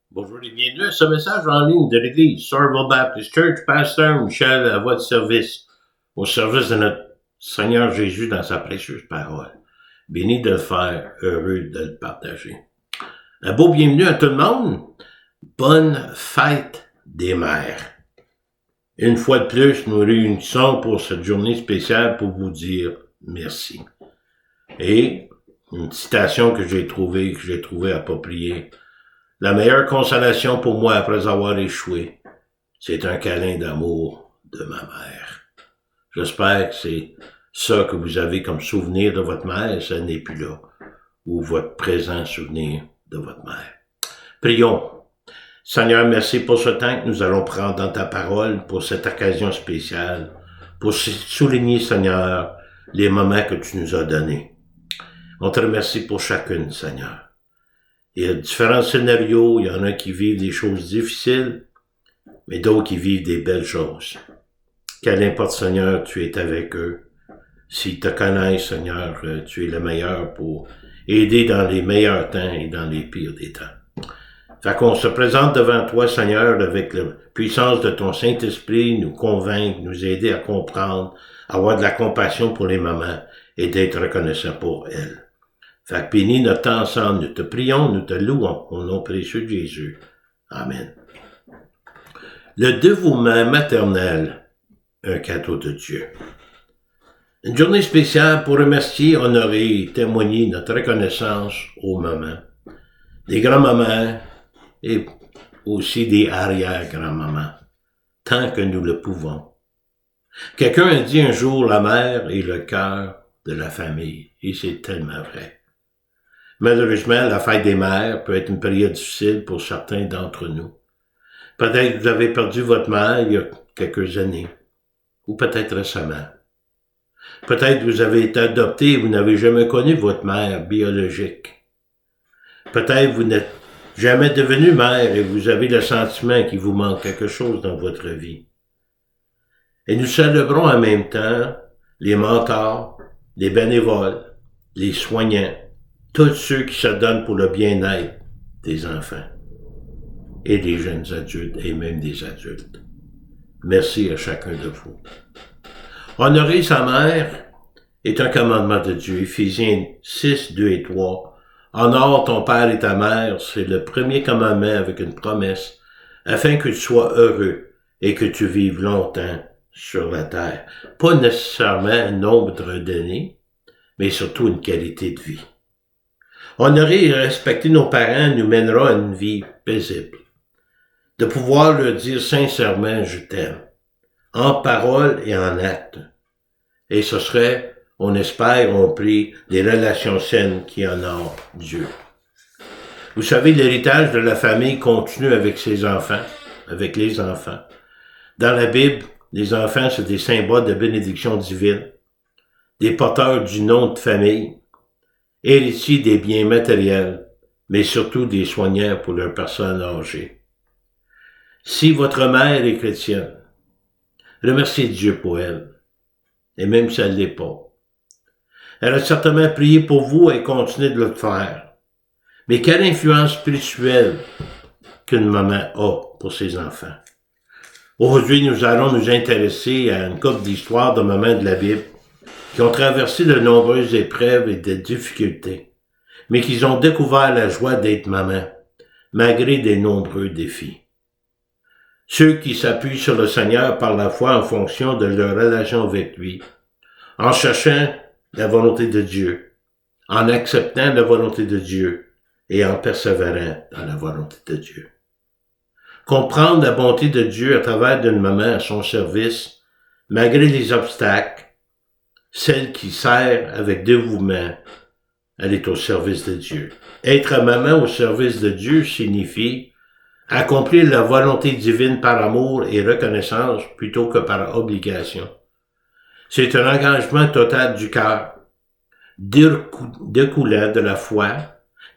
Bonjour et bienvenue à ce message en ligne de l'Église Somerville Baptist Church, Pasteur Michel à votre service, au service de notre Seigneur Jésus dans sa précieuse parole. Béni de le faire, heureux de le partager. Un beau bienvenue à tout le monde. Bonne fête des mères. Une fois de plus, nous réunissons pour cette journée spéciale pour vous dire merci. Et une citation que j'ai trouvée appropriée. La meilleure consolation pour moi après avoir échoué, c'est un câlin d'amour de ma mère. J'espère que c'est ça que vous avez comme souvenir de votre mère, ça n'est plus là, ou votre présent souvenir de votre mère. Prions. Seigneur, merci pour ce temps que nous allons prendre dans ta parole, pour cette occasion spéciale, pour souligner, Seigneur, les moments que tu nous as donnés. On te remercie pour chacune, Seigneur. Il y a différents scénarios, il y en a qui vivent des choses difficiles, mais d'autres qui vivent des belles choses. Qu'importe, Seigneur, tu es avec eux. S'ils te connaissent, Seigneur, tu es le meilleur pour aider dans les meilleurs temps et dans les pires des temps. Fait qu'on se présente devant toi, Seigneur, avec la puissance de ton Saint-Esprit, nous convaincre, nous aider à comprendre, avoir de la compassion pour les mamans et d'être reconnaissant pour elles. Fait que bénis notre temps ensemble, nous te prions, nous te louons, au nom précieux de Jésus. Amen. Le dévouement maternel, un cadeau de Dieu. Une journée spéciale pour remercier, honorer et témoigner notre reconnaissance aux mamans, des grands-mamans et aussi des arrière-grands-mamans, tant que nous le pouvons. Quelqu'un a dit un jour, la mère est le cœur de la famille, et c'est tellement vrai. Malheureusement, la fête des mères peut être une période difficile pour certains d'entre nous. Peut-être que vous avez perdu votre mère il y a quelques années, ou peut-être récemment. Peut-être que vous avez été adopté et vous n'avez jamais connu votre mère biologique. Peut-être que vous n'êtes jamais devenu mère et vous avez le sentiment qu'il vous manque quelque chose dans votre vie. Et nous célébrons en même temps les mentors, les bénévoles, les soignants, tous ceux qui se donnent pour le bien-être des enfants et des jeunes adultes et même des adultes. Merci à chacun de vous. Honorer sa mère est un commandement de Dieu. Éphésiens 6, 2 et 3. Honore ton père et ta mère, c'est le premier commandement avec une promesse, afin que tu sois heureux et que tu vives longtemps sur la terre. Pas nécessairement un nombre d'années, mais surtout une qualité de vie. Honorer et respecter nos parents nous mènera à une vie paisible. De pouvoir leur dire sincèrement « je t'aime », en parole et en acte. Et ce serait, on espère, on prie, des relations saines qui honorent Dieu. Vous savez, l'héritage de la famille continue avec ses enfants, avec les enfants. Dans la Bible, les enfants, c'est des symboles de bénédiction divine, des porteurs du nom de famille, héritiers des biens matériels, mais surtout des soignants pour leurs personnes âgées. Si votre mère est chrétienne, remerciez Dieu pour elle, et même si elle ne l'est pas. Elle a certainement prié pour vous et continue de le faire. Mais quelle influence spirituelle qu'une maman a pour ses enfants? Aujourd'hui, nous allons nous intéresser à une couple d'histoires de mamans de la Bible qui ont traversé de nombreuses épreuves et de difficultés, mais qui ont découvert la joie d'être maman, malgré des nombreux défis. Ceux qui s'appuient sur le Seigneur par la foi en fonction de leur relation avec lui, en cherchant la volonté de Dieu, en acceptant la volonté de Dieu et en persévérant dans la volonté de Dieu. Comprendre la bonté de Dieu à travers d'une maman à son service, malgré les obstacles, celle qui sert avec dévouement, elle est au service de Dieu. Être maman au service de Dieu signifie accomplir la volonté divine par amour et reconnaissance plutôt que par obligation. C'est un engagement total du cœur, découlant de la foi,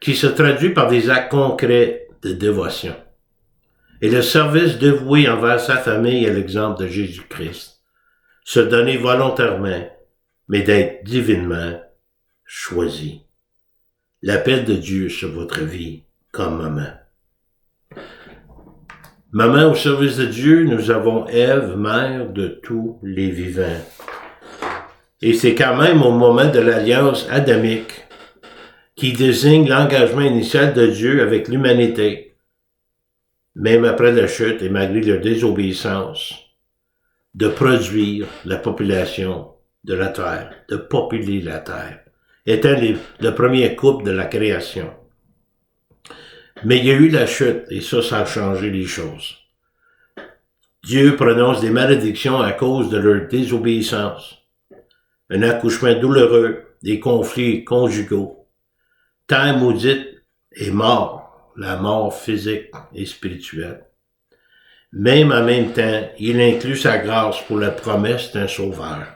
qui se traduit par des actes concrets de dévotion. Et le service dévoué envers sa famille est l'exemple de Jésus-Christ. Se donner volontairement, mais d'être divinement choisi. L'appel de Dieu sur votre vie comme maman. Maman au service de Dieu, nous avons Ève, mère de tous les vivants. Et c'est quand même au moment de l'alliance adamique qui désigne l'engagement initial de Dieu avec l'humanité, même après la chute et malgré leur désobéissance, de produire la population de la terre, de populer la terre, étant le premier couple de la création. Mais il y a eu la chute, et ça a changé les choses. Dieu prononce des malédictions à cause de leur désobéissance. Un accouchement douloureux, des conflits conjugaux. Terre maudite et mort, la mort physique et spirituelle. Même en même temps, il inclut sa grâce pour la promesse d'un sauveur.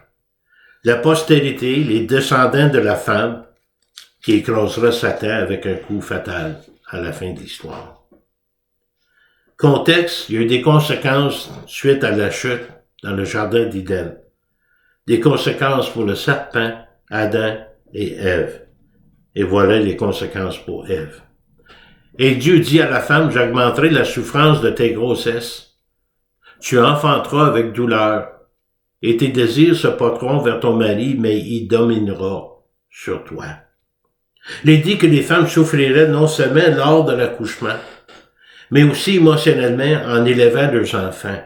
La postérité, les descendants de la femme, qui écrasera Satan avec un coup fatal à la fin de l'histoire. Contexte, il y a eu des conséquences suite à la chute dans le jardin d'Éden. Des conséquences pour le serpent, Adam et Ève. Et voilà les conséquences pour Ève. Et Dieu dit à la femme, j'augmenterai la souffrance de tes grossesses. Tu enfanteras avec douleur, et tes désirs se porteront vers ton mari, mais il dominera sur toi. Il est dit que les femmes souffriraient non seulement lors de l'accouchement, mais aussi émotionnellement en élevant leurs enfants.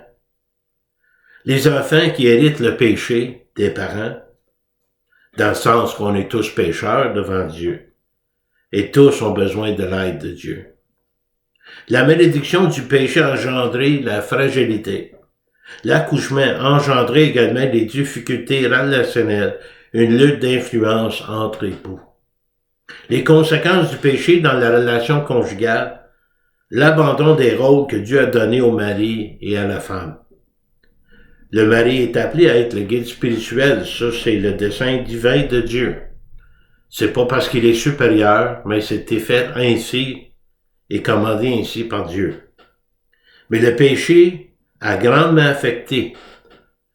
Les enfants qui héritent le péché des parents, dans le sens qu'on est tous pécheurs devant Dieu, et tous ont besoin de l'aide de Dieu. La malédiction du péché a engendré la fragilité. L'accouchement a engendré également des difficultés relationnelles, une lutte d'influence entre époux. Les conséquences du péché dans la relation conjugale, l'abandon des rôles que Dieu a donnés au mari et à la femme. Le mari est appelé à être le guide spirituel, ça c'est le dessein divin de Dieu. C'est pas parce qu'il est supérieur, mais c'était fait ainsi et commandé ainsi par Dieu. Mais le péché a grandement affecté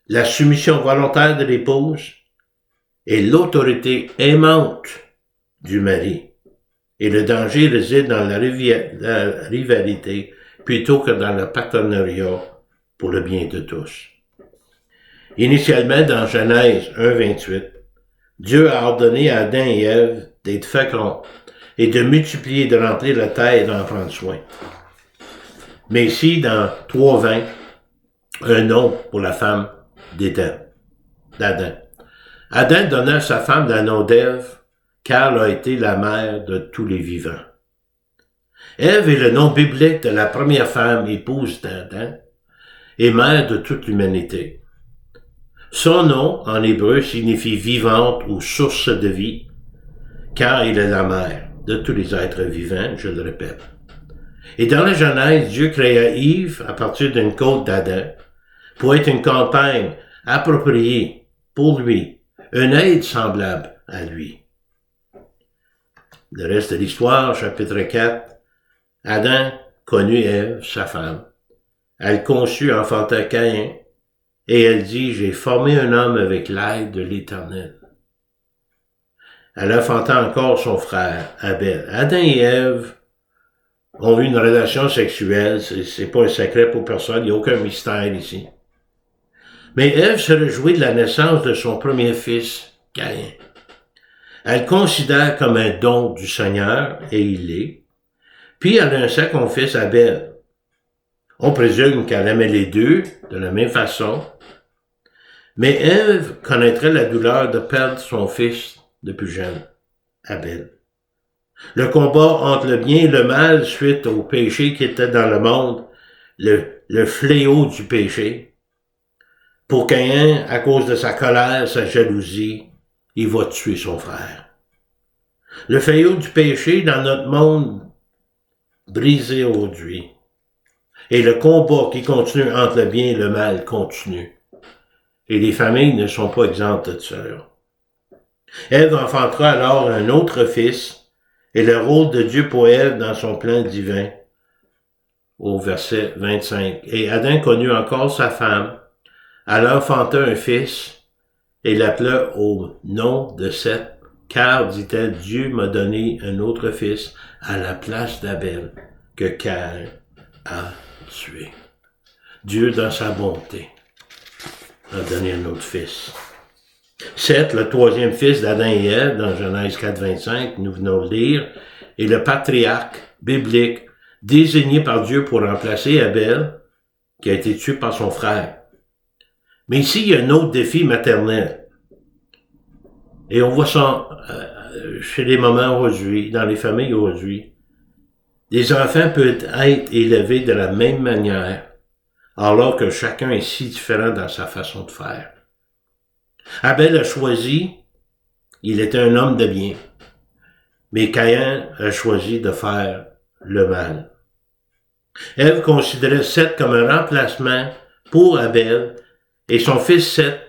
la soumission volontaire de l'épouse et l'autorité aimante du mari. Et le danger réside dans la rivalité plutôt que dans le partenariat pour le bien de tous. Initialement, dans Genèse 1:28, Dieu a ordonné à Adam et Ève d'être féconds et de multiplier, de remplir la terre et d'en prendre soin. Mais ici, dans 3:20, un nom pour la femme d'Adam. Adam donna à sa femme le nom d'Ève, car elle a été la mère de tous les vivants. Ève est le nom biblique de la première femme, épouse d'Adam, et mère de toute l'humanité. Son nom, en hébreu, signifie vivante ou source de vie, car il est la mère de tous les êtres vivants, je le répète. Et dans la Genèse, Dieu créa Ève à partir d'une côte d'Adam pour être une compagne appropriée pour lui, une aide semblable à lui. Le reste de l'histoire, chapitre 4, Adam connut Ève, sa femme. Elle conçut, enfanta Caïn, et elle dit, j'ai formé un homme avec l'aide de l'Éternel. Elle enfanta encore son frère, Abel. Adam et Ève ont eu une relation sexuelle, c'est pas un secret pour personne, il n'y a aucun mystère ici. Mais Ève se réjouit de la naissance de son premier fils, Caïn. Elle considère comme un don du Seigneur, et il l'est. Puis elle a un second fils, Abel. On présume qu'elle aimait les deux de la même façon. Mais Ève connaîtrait la douleur de perdre son fils de plus jeune, Abel. Le combat entre le bien et le mal suite au péché qui était dans le monde, le fléau du péché. Pour Caïn, à cause de sa colère, sa jalousie, il va tuer son frère. Le fléau du péché dans notre monde brisé aujourd'hui. Et le combat qui continue entre le bien et le mal continue. Et les familles ne sont pas exemptes de cela. Ève enfantera alors un autre fils, et le rôle de Dieu pour Ève dans son plan divin, au verset 25. Et Adam connut encore sa femme, elle enfanta un fils, et l'appela au nom de Seth, car, dit-elle, Dieu m'a donné un autre fils à la place d'Abel, que Caïn a tuer. Dieu, dans sa bonté, a donné un autre fils. Seth, le troisième fils d'Adam et Ève, dans Genèse 4, 25, nous venons de lire, est le patriarche biblique désigné par Dieu pour remplacer Abel, qui a été tué par son frère. Mais ici, il y a un autre défi maternel. Et on voit ça chez les mamans aujourd'hui, dans les familles aujourd'hui. Les enfants peuvent être élevés de la même manière, alors que chacun est si différent dans sa façon de faire. Abel a choisi, il était un homme de bien, mais Caïn a choisi de faire le mal. Ève considérait Seth comme un remplacement pour Abel, et son fils Seth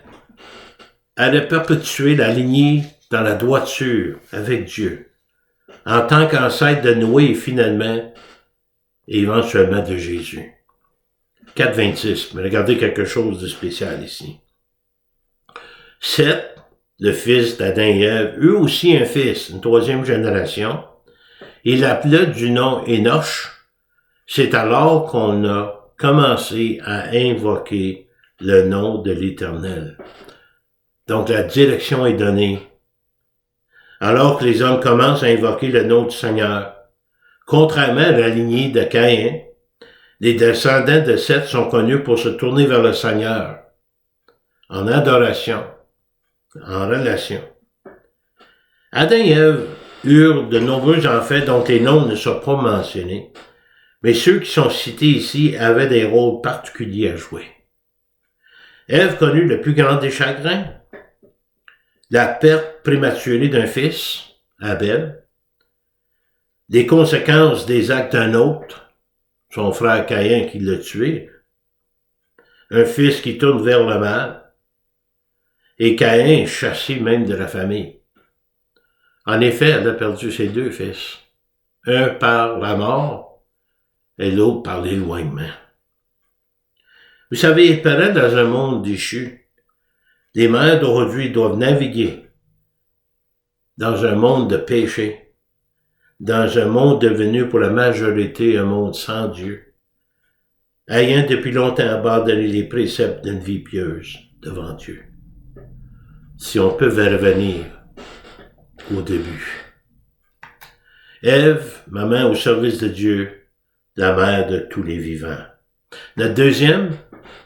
allait perpétuer la lignée dans la droiture avec Dieu, en tant qu'ancêtre de Noé et finalement, et éventuellement de Jésus. 4.26, mais regardez quelque chose de spécial ici. Seth, le fils d'Adam et Ève, eux aussi un fils, une troisième génération, il l'appela du nom Énoch. C'est alors qu'on a commencé à invoquer le nom de l'Éternel. Donc la direction est donnée. Alors que les hommes commencent à invoquer le nom du Seigneur, contrairement à la lignée de Caïn, les descendants de Seth sont connus pour se tourner vers le Seigneur, en adoration, en relation. Adam et Ève eurent de nombreux enfants dont les noms ne sont pas mentionnés, mais ceux qui sont cités ici avaient des rôles particuliers à jouer. Ève connut le plus grand des chagrins, la perte prématurée d'un fils, Abel, les conséquences des actes d'un autre, son frère Caïn qui l'a tué, un fils qui tourne vers le mal, et Caïn est chassé même de la famille. En effet, elle a perdu ses deux fils, un par la mort et l'autre par l'éloignement. Vous savez, il paraît dans un monde déchu, les mères d'aujourd'hui doivent naviguer dans un monde de péché, dans un monde devenu pour la majorité un monde sans Dieu, ayant depuis longtemps abandonné les préceptes d'une vie pieuse devant Dieu. Si on peut revenir au début. Ève, maman au service de Dieu, la mère de tous les vivants. Notre deuxième,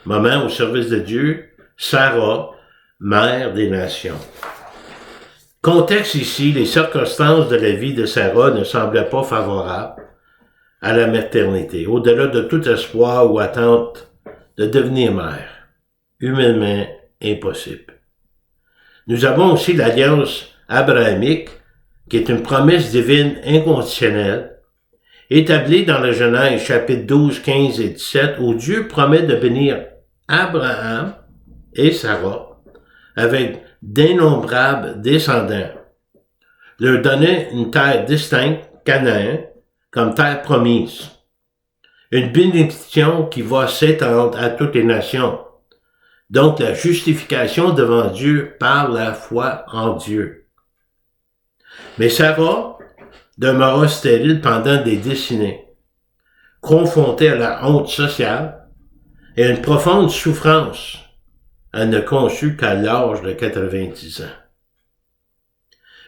maman au service de Dieu, Sarah, mère des nations. Contexte ici, les circonstances de la vie de Sarah ne semblaient pas favorables à la maternité, au-delà de tout espoir ou attente de devenir mère. Humainement impossible. Nous avons aussi l'alliance abrahamique, qui est une promesse divine inconditionnelle, établie dans le Genèse chapitre 12, 15 et 17, où Dieu promet de bénir Abraham et Sarah avec d'innombrables descendants, leur donner une terre distincte, Canaan, comme terre promise. Une bénédiction qui va s'étendre à toutes les nations. Donc la justification devant Dieu par la foi en Dieu. Mais Sarah demeura stérile pendant des décennies, confrontée à la honte sociale et à une profonde souffrance. Elle ne conçut qu'à l'âge de 90 ans.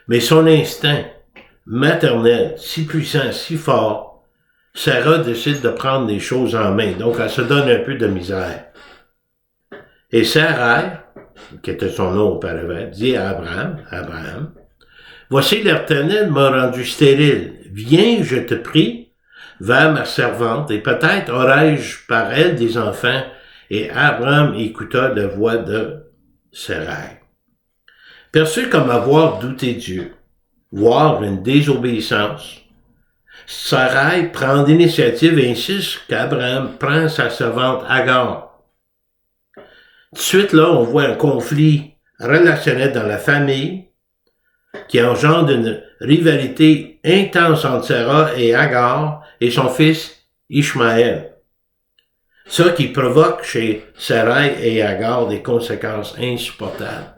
Mais son instinct maternel, si puissant, si fort, Sarah décide de prendre les choses en main, donc elle se donne un peu de misère. Et Sarai, qui était son nom auparavant, dit à Abraham, « Voici l'Éternel m'a rendu stérile. Viens, je te prie, vers ma servante, et peut-être aurai-je par elle des enfants. » Et Abraham écouta la voix de Sarai. Perçu comme avoir douté Dieu, voire une désobéissance, Sarai prend l'initiative et insiste qu'Abraham prend sa servante Agar. Tout de suite, là, on voit un conflit relationnel dans la famille qui engendre une rivalité intense entre Sarah et Agar et son fils Ishmaël. Ça qui provoque chez Sarai et Agar des conséquences insupportables.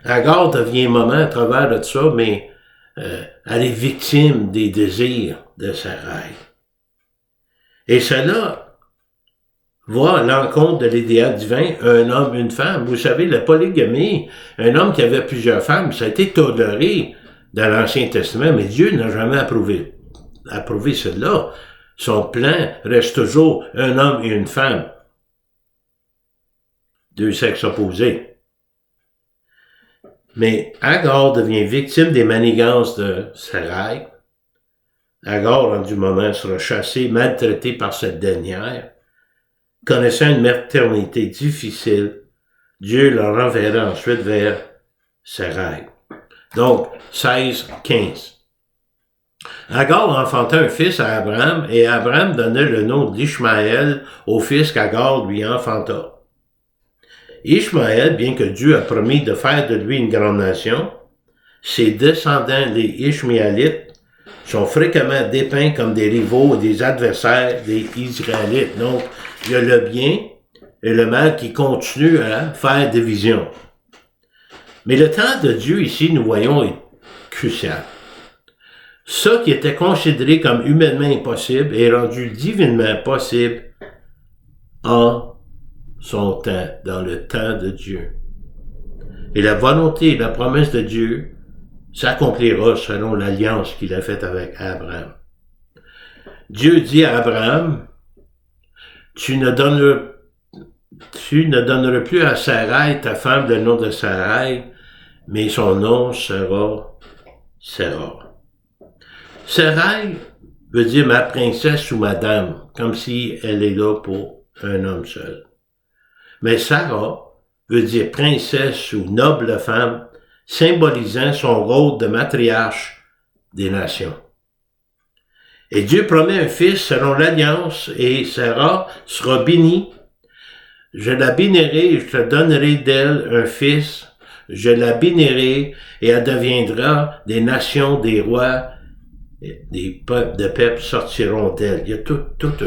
Agar devient maman à travers de ça, mais elle est victime des désirs de Sarai. Et cela va à l'encontre de l'idéal divin, un homme, une femme. Vous savez, la polygamie, un homme qui avait plusieurs femmes, ça a été toléré dans l'Ancien Testament, mais Dieu n'a jamais approuvé cela. Son plan reste toujours un homme et une femme. Deux sexes opposés. Mais Agar devient victime des manigances de Sarai. Agar, en du moment, sera chassée, maltraitée par cette dernière. Connaissant une maternité difficile, Dieu la renverra ensuite vers Sarai. Donc, 16-15. Agar enfanta un fils à Abraham, et Abraham donna le nom d'Ishmaël au fils qu'Agar lui enfanta. Ishmaël, bien que Dieu a promis de faire de lui une grande nation, ses descendants, les Ishmaélites, sont fréquemment dépeints comme des rivaux et des adversaires des Israélites. Donc, il y a le bien et le mal qui continuent à faire division. Mais le temps de Dieu ici, nous voyons, est crucial. Ce qui était considéré comme humainement impossible est rendu divinement possible en son temps, dans le temps de Dieu. Et la volonté et la promesse de Dieu s'accomplira selon l'alliance qu'il a faite avec Abraham. Dieu dit à Abraham, tu ne donneras plus à Sarai, ta femme, le nom de Sarai, mais son nom sera Sarah. Sarai veut dire ma princesse ou madame, comme si elle est là pour un homme seul. Mais Sarah veut dire princesse ou noble femme, symbolisant son rôle de matriarche des nations. Et Dieu promet un fils selon l'alliance, et Sarah sera bénie. Je la bénirai et je te donnerai d'elle un fils. Je la bénirai et elle deviendra des nations, des rois, des peuples, de peuples sortiront d'elle. Il y a toute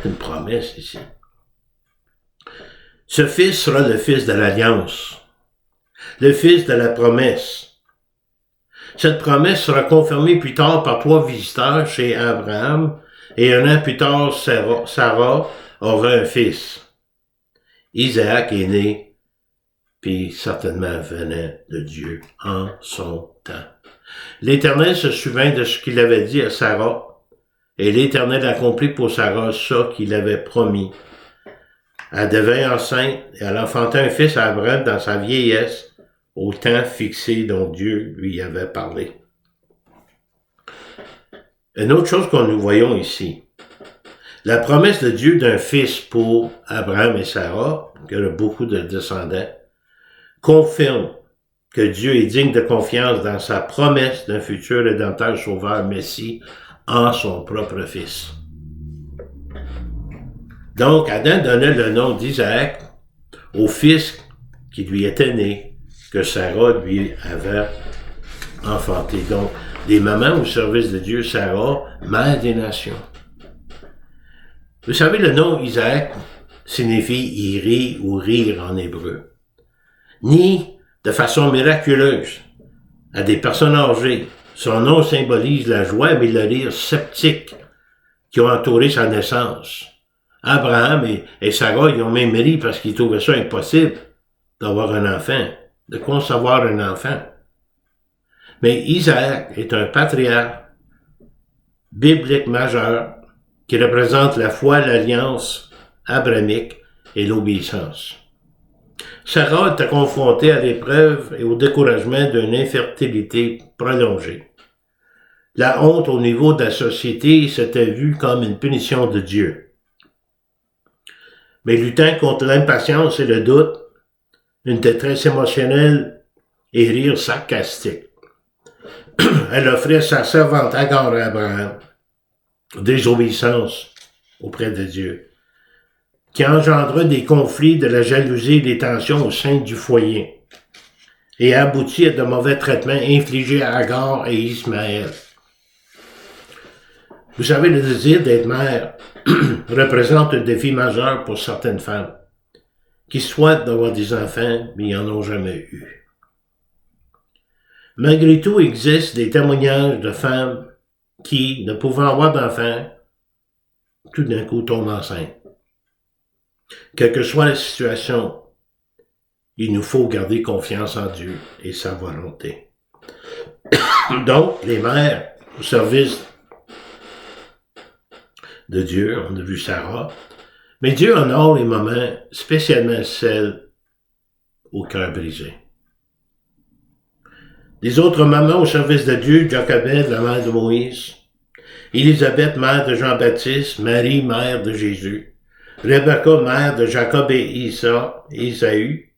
une promesse ici. Ce fils sera le fils de l'alliance, le fils de la promesse. Cette promesse sera confirmée plus tard par 3 visiteurs chez Abraham, et un an plus tard, Sarah aura un fils. Isaac est né, puis certainement venant de Dieu en son temps. L'Éternel se souvint de ce qu'il avait dit à Sarah, et l'Éternel accomplit pour Sarah ça qu'il avait promis. Elle devint enceinte, et elle enfanta un fils à Abraham dans sa vieillesse, au temps fixé dont Dieu lui avait parlé. Une autre chose que nous voyons ici, la promesse de Dieu d'un fils pour Abraham et Sarah, qui a beaucoup de descendants, confirme que Dieu est digne de confiance dans sa promesse d'un futur rédempteur sauveur Messie en son propre fils. Donc, Adam donnait le nom d'Isaac au fils qui lui était né, que Sarah lui avait enfanté. Donc, des mamans au service de Dieu, Sarah, mère des nations. Vous savez, le nom Isaac signifie iri ou rire en hébreu. Ni de façon miraculeuse à des personnes âgées. Son nom symbolise la joie, mais le rire sceptique qui ont entouré sa naissance. Abraham et Sarah, ils ont même ri parce qu'ils trouvaient ça impossible d'avoir un enfant, de concevoir un enfant. Mais Isaac est un patriarche biblique majeur qui représente la foi, l'alliance abrahamique et l'obéissance. Sarah était confrontée à l'épreuve et au découragement d'une infertilité prolongée. La honte au niveau de la société s'était vue comme une punition de Dieu. Mais luttant contre l'impatience et le doute, une détresse émotionnelle et rire sarcastique, elle offrait sa servante Agar à Abraham, désobéissance auprès de Dieu, qui engendra des conflits, de la jalousie et des tensions au sein du foyer, et aboutit à de mauvais traitements infligés à Agar et Ismaël. Vous savez, le désir d'être mère représente un défi majeur pour certaines femmes qui souhaitent d'avoir des enfants, mais n'en ont jamais eu. Malgré tout, il existe des témoignages de femmes qui, ne pouvant avoir d'enfants, tout d'un coup tombent enceintes. Quelle que soit la situation, il nous faut garder confiance en Dieu et sa volonté. Donc, les mères au service de Dieu, on a vu Sarah, mais Dieu honore les moments, spécialement celles au cœur brisé. Les autres mamans au service de Dieu, Jochebed, la mère de Moïse, Élisabeth, mère de Jean-Baptiste, Marie, mère de Jésus, Rebecca, mère de Jacob et Isaü,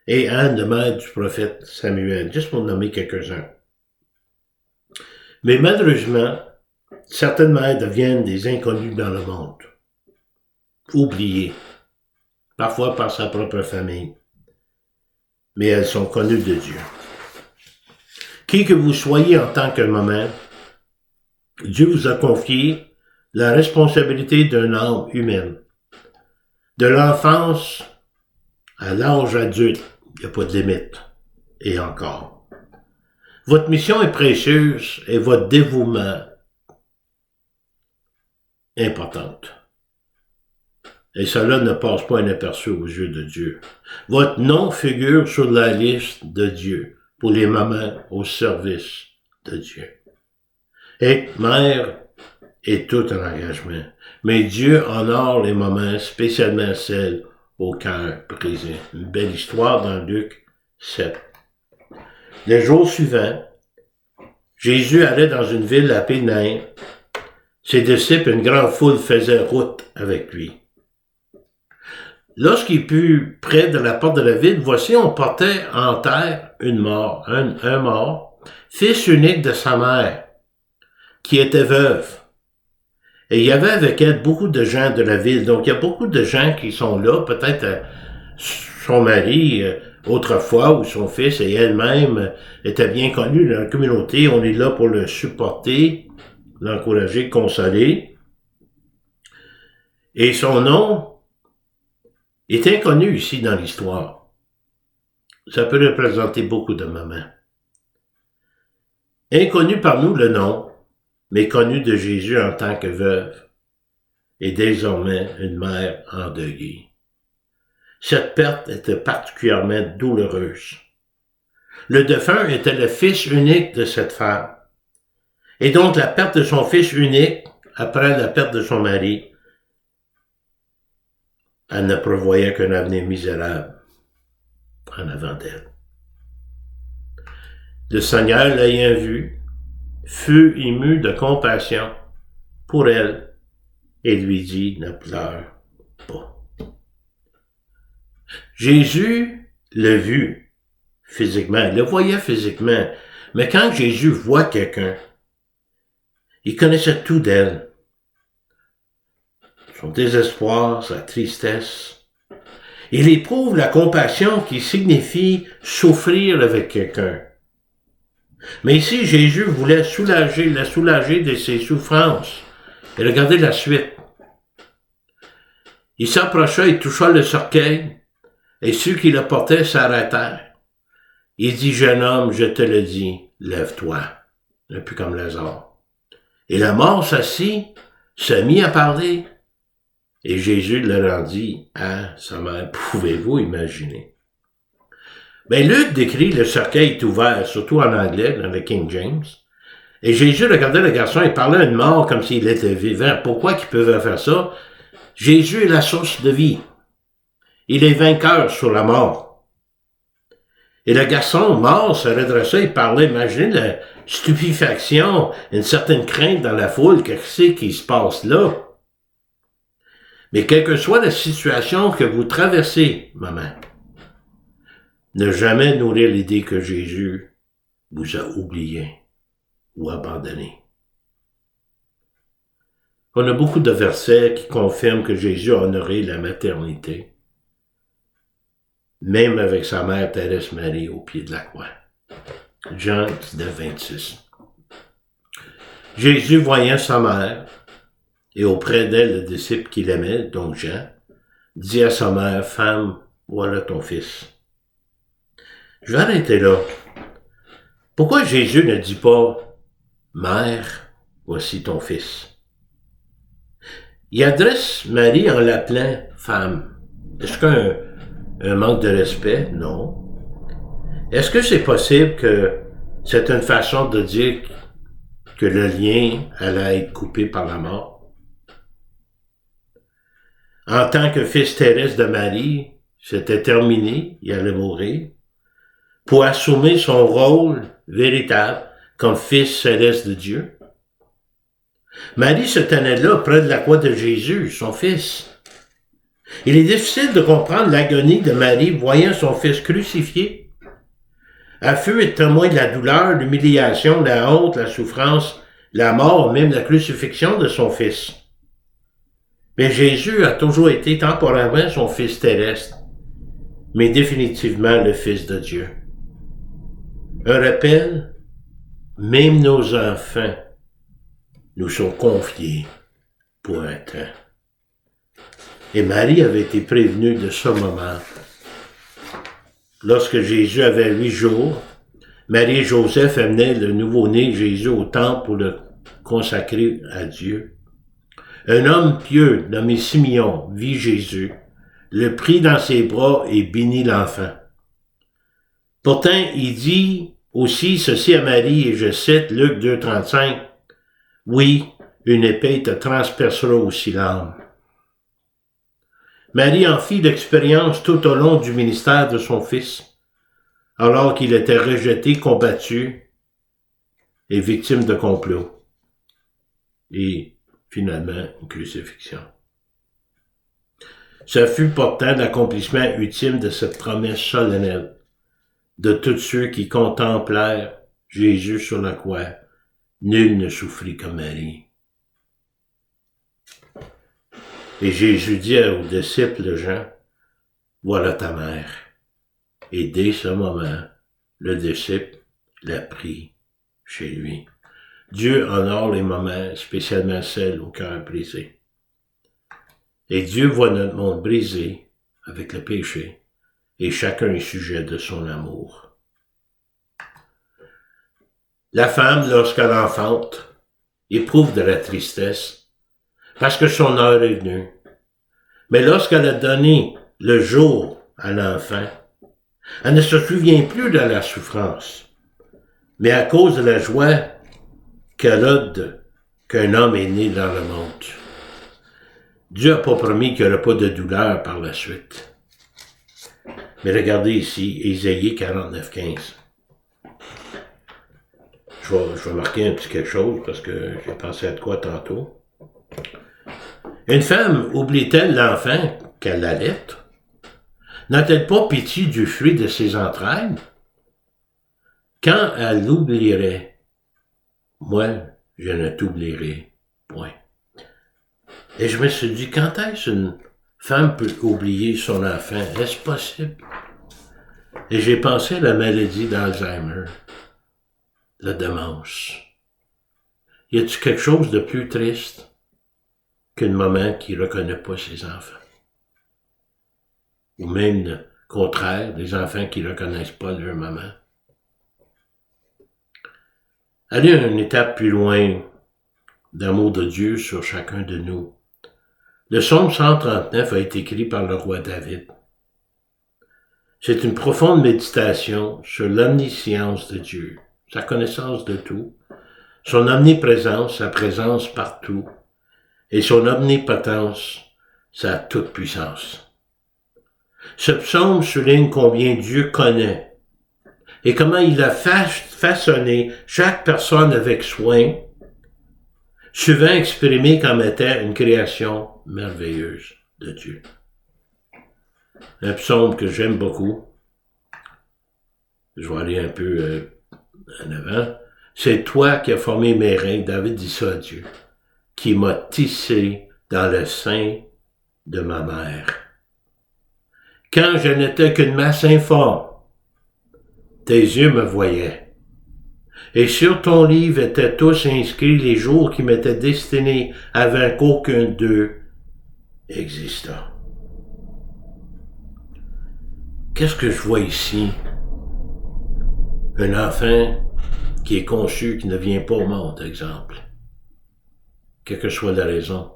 et Anne, mère du prophète Samuel, juste pour nommer quelques-uns. Mais malheureusement, certaines mères deviennent des inconnues dans le monde, oubliées, parfois par sa propre famille, mais elles sont connues de Dieu. Qui que vous soyez en tant que maman, Dieu vous a confié la responsabilité d'un âme humaine. De l'enfance à l'âge adulte, il n'y a pas de limite. Et encore. Votre mission est précieuse et votre dévouement importante. Et cela ne passe pas inaperçu aux yeux de Dieu. Votre nom figure sur la liste de Dieu pour les mamans au service de Dieu. Être mère est tout un engagement, mais Dieu honore les mamans, spécialement celles au cœur brisé. Une belle histoire dans Luc 7. Le jour suivant, Jésus allait dans une ville appelée Naïn. Ses disciples, une grande foule, faisaient route avec lui. Lorsqu'il fut près de la porte de la ville, voici, on portait en terre un mort, fils unique de sa mère, qui était veuve. Et il y avait avec elle beaucoup de gens de la ville. Donc, il y a beaucoup de gens qui sont là, peut-être son mari autrefois ou son fils et elle-même étaient bien connus dans la communauté. On est là pour le supporter, l'encourager, consoler. Et son nom est inconnu ici dans l'histoire. Ça peut représenter beaucoup de mamans. Inconnu par nous le nom, mais connu de Jésus en tant que veuve, et désormais une mère endeuillée. Cette perte était particulièrement douloureuse. Le défunt était le fils unique de cette femme, et donc la perte de son fils unique, après la perte de son mari, elle ne prévoyait qu'un avenir misérable en avant d'elle. Le Seigneur, l'ayant vu, fut ému de compassion pour elle et lui dit, ne pleure pas. Jésus l'a vu physiquement, il le voyait physiquement, mais quand Jésus voit quelqu'un, il connaissait tout d'elle. Son désespoir, sa tristesse. Il éprouve la compassion qui signifie souffrir avec quelqu'un. Mais ici, Jésus voulait la soulager de ses souffrances. Et regardez la suite. Il s'approcha et toucha le cercueil, et ceux qui le portaient s'arrêtèrent. Il dit, jeune homme, je te le dis, lève-toi. Un peu comme Lazare. Et le mort s'assit, se mit à parler, et Jésus le rendit à sa mère. Pouvez-vous imaginer? Ben, Luc décrit le cercueil est ouvert, surtout en anglais, dans le King James. Et Jésus regardait le garçon et parlait à une mort comme s'il était vivant. Pourquoi qu'il pouvait faire ça? Jésus est la source de vie. Il est vainqueur sur la mort. Et le garçon mort se redressa et parlait. Imaginez la stupéfaction, une certaine crainte dans la foule. Qu'est-ce qui se passe là? Mais quelle que soit la situation que vous traversez, maman, ne jamais nourrir l'idée que Jésus vous a oublié ou abandonné. On a beaucoup de versets qui confirment que Jésus a honoré la maternité, même avec sa mère Thérèse Marie au pied de la croix. Jean 19, 26. Jésus, voyant sa mère, et auprès d'elle le disciple qu'il aimait, donc Jean, dit à sa mère, « Femme, voilà ton fils. » Je vais arrêter là. Pourquoi Jésus ne dit pas « Mère, voici ton fils ». Il adresse Marie en l'appelant « femme ». Est-ce qu'un manque de respect? Non. Est-ce que c'est possible que c'est une façon de dire que le lien allait être coupé par la mort? En tant que fils terrestre de Marie, c'était terminé, il allait mourir, pour assumer son rôle véritable comme fils céleste de Dieu. Marie se tenait là, près de la croix de Jésus, son fils. Il est difficile de comprendre l'agonie de Marie voyant son fils crucifié. Elle fut témoin de la douleur, l'humiliation, la honte, la souffrance, la mort, même la crucifixion de son fils. Mais Jésus a toujours été temporairement son fils terrestre, mais définitivement le Fils de Dieu. Un rappel, même nos enfants nous sont confiés pour un temps. Et Marie avait été prévenue de ce moment. Lorsque Jésus avait 8 jours, Marie et Joseph amenaient le nouveau-né Jésus au temple pour le consacrer à Dieu. Un homme pieux nommé Simeon vit Jésus, le prit dans ses bras et bénit l'enfant. Pourtant, il dit aussi ceci à Marie, et je cite Luc 2,35, « Oui, une épée te transpercera aussi l'âme. » Marie en fit l'expérience tout au long du ministère de son fils, alors qu'il était rejeté, combattu et victime de complot. Et finalement, une crucifixion. Ce fut pourtant l'accomplissement ultime de cette promesse solennelle de tous ceux qui contemplèrent Jésus sur la croix. Nul ne souffrit comme Marie. Et Jésus dit aux disciples Jean, « Voilà ta mère. » Et dès ce moment, le disciple l'a pris chez lui. Dieu honore les moments, spécialement celles au cœur brisé. Et Dieu voit notre monde brisé avec le péché, et chacun est sujet de son amour. La femme, lorsqu'elle enfante, éprouve de la tristesse, parce que son heure est venue. Mais lorsqu'elle a donné le jour à l'enfant, elle ne se souvient plus de la souffrance, mais à cause de la joie qu'elle a qu'un homme est né dans le monde. Dieu n'a pas promis qu'il n'y aurait pas de douleur par la suite. Mais regardez ici, Ésaïe 49,15. Je vais marquer un petit quelque chose parce que j'ai pensé à de quoi tantôt. Une femme oublie-t-elle l'enfant qu'elle allait? N'a-t-elle pas pitié du fruit de ses entrailles? Quand elle l'oublierait, moi, je ne t'oublierai point. Et je me suis dit, quand est-ce qu'une femme peut oublier son enfant? Est-ce possible? Et j'ai pensé à la maladie d'Alzheimer, la démence. Y a-t-il quelque chose de plus triste qu'une maman qui ne reconnaît pas ses enfants? Ou même le contraire, des enfants qui ne reconnaissent pas leur maman. Aller à une étape plus loin d'amour de Dieu sur chacun de nous. Le psaume 139 a été écrit par le roi David. C'est une profonde méditation sur l'omniscience de Dieu, sa connaissance de tout, son omniprésence, sa présence partout, et son omnipotence, sa toute-puissance. Ce psaume souligne combien Dieu connaît et comment il a façonné chaque personne avec soin, souvent exprimé comme étant une création merveilleuse de Dieu. Un psaume que j'aime beaucoup, je vais aller un peu en avant, c'est toi qui as formé mes reins, David dit ça à Dieu, qui m'a tissé dans le sein de ma mère. Quand je n'étais qu'une masse informe, tes yeux me voyaient. Et sur ton livre étaient tous inscrits les jours qui m'étaient destinés avant qu'aucun d'eux existât. Qu'est-ce que je vois ici? Un enfant qui est conçu, qui ne vient pas au monde, exemple. Quelle que soit la raison.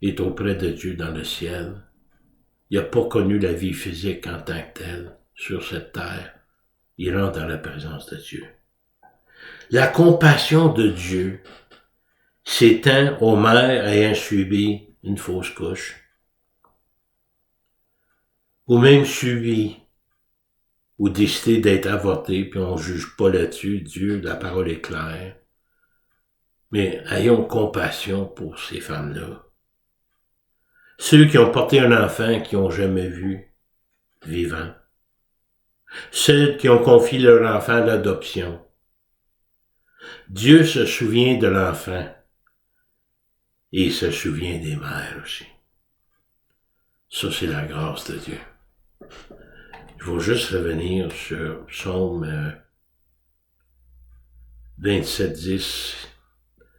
est auprès de Dieu dans le ciel. Il n'a pas connu la vie physique en tant que telle sur cette terre. Il rentre dans la présence de Dieu. La compassion de Dieu s'étend aux mères ayant subi une fausse couche, ou même subi ou décidé d'être avorté, puis on ne juge pas là-dessus. Dieu, la parole est claire. Mais ayons compassion pour ces femmes-là. Ceux qui ont porté un enfant qu'ils n'ont jamais vu vivant. Celles qui ont confié leur enfant à l'adoption. Dieu se souvient de l'enfant et il se souvient des mères aussi. Ça, c'est la grâce de Dieu. Je vais juste revenir sur Psaume 27:10.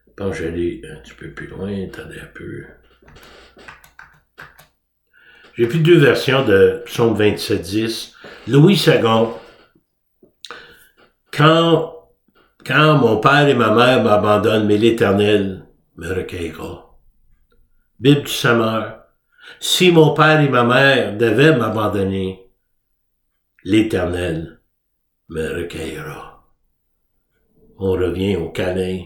Je pense que j'allais un petit peu plus loin. Attendez un peu. J'ai pris 2 versions de Psaume 27:10. Louis II. Quand mon père et ma mère m'abandonnent, mais l'Éternel me recueillera. Bible du Sommeur. Si mon père et ma mère devaient m'abandonner, l'Éternel me recueillera. On revient au câlin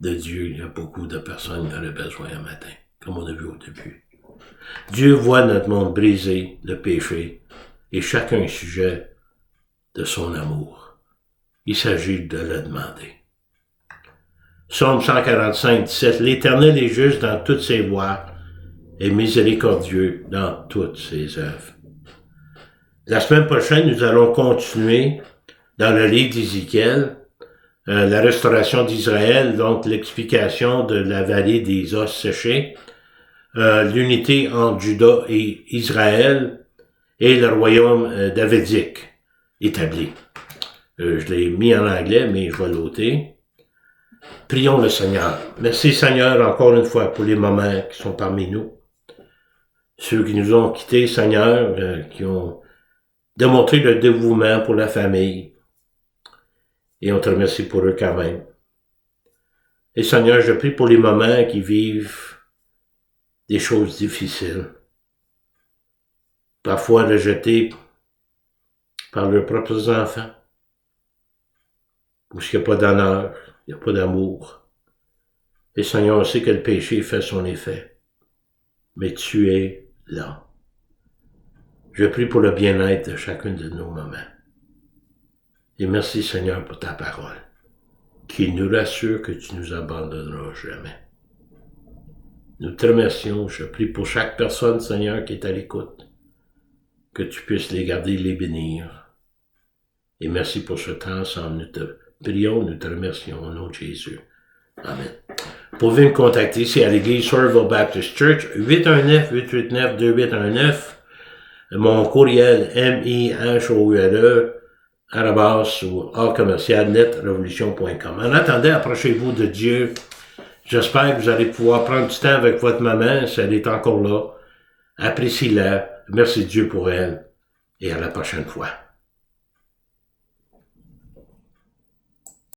de Dieu. Il y a beaucoup de personnes qui auraient besoin un matin, comme on a vu au début. Dieu voit notre monde brisé, le péché, et chacun est sujet de son amour. Il s'agit de le demander. Psaume 145:17. L'Éternel est juste dans toutes ses voies et miséricordieux dans toutes ses œuvres. La semaine prochaine, nous allons continuer dans le livre d'Ézéchiel, la restauration d'Israël, donc l'explication de la vallée des os séchés, l'unité entre Juda et Israël et le royaume davidique établi. Je l'ai mis en anglais, mais je vais l'ôter. Prions le Seigneur. Merci Seigneur encore une fois pour les moments qui sont parmi nous. Ceux qui nous ont quittés, Seigneur, qui ont démontré le dévouement pour la famille. Et on te remercie pour eux quand même. Et Seigneur, je prie pour les moments qui vivent des choses difficiles. Parfois rejetés par leurs propres enfants. Où il n'y a pas d'honneur, il n'y a pas d'amour. Et Seigneur, on sait que le péché fait son effet. Mais tu es là. Je prie pour le bien-être de chacun de nos moments. Et merci Seigneur pour ta parole, qui nous rassure que tu nous abandonneras jamais. Nous te remercions, je prie pour chaque personne, Seigneur, qui est à l'écoute, que tu puisses les garder, les bénir. Et merci pour ce temps ensemble. Nous te prions, nous te remercions au nom de Jésus. Amen. Vous pouvez me contacter ici à l'église Somerville Baptist Church, 819-889-2819. Mon courriel, mihoule, ou @netrevolution.com. En attendant, approchez-vous de Dieu. J'espère que vous allez pouvoir prendre du temps avec votre maman, si elle est encore là. Appréciez-la. Merci Dieu pour elle. Et à la prochaine fois.